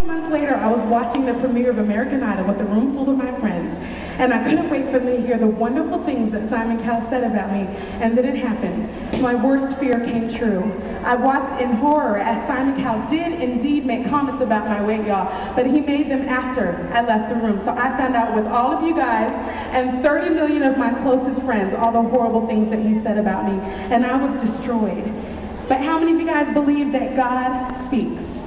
Months later, I was watching the premiere of American Idol with a room full of my friends, and I couldn't wait for them to hear the wonderful things that Simon Cowell said about me, and then it happened. My worst fear came true. I watched in horror as Simon Cowell did indeed make comments about my weight, y'all, but he made them after I left the room. So I found out with all of you guys and 30 million of my closest friends all the horrible things that he said about me, and I was destroyed. But how many of you guys believe that God speaks?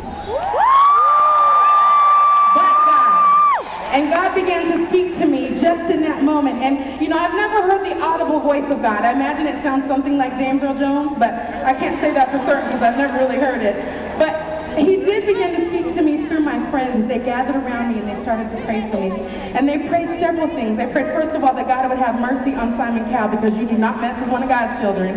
And God began to speak to me just in that moment. And you know, I've never heard the audible voice of God. I imagine it sounds something like James Earl Jones, but I can't say that for certain because I've never really heard it. But he did begin to speak to me through my friends as they gathered around me and they started to pray for me. And they prayed several things. They prayed, first of all, that God would have mercy on Simon Cowell because you do not mess with one of God's children.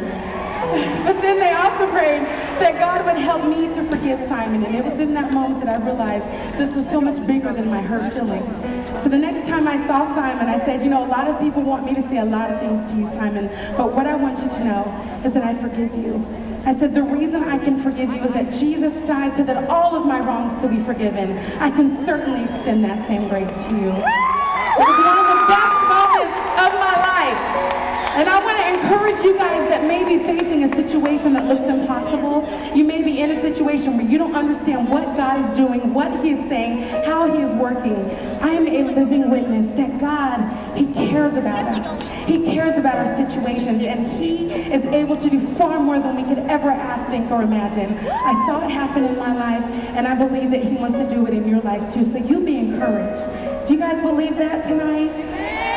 But then they also prayed that God would help me to forgive Simon. And it was in that moment that I realized this was so much bigger than my hurt feelings. So the next time I saw Simon, I said, you know, a lot of people want me to say a lot of things to you, Simon, but what I want you to know is that I forgive you. I said, the reason I can forgive you is that Jesus died so that all of my wrongs could be forgiven. I can certainly extend that same grace to you. It was one of the best moments of my life. And I want to encourage you guys that may be facing a situation that looks impossible. You may be in a situation where you don't understand what God is doing, what He is saying, how He is working. I am a living witness that God, He cares about us. He cares about our situations, and He is able to do far more than we could ever ask, think, or imagine. I saw it happen in my life, and I believe that He wants to do it in your life too. So you be encouraged. Do you guys believe that tonight?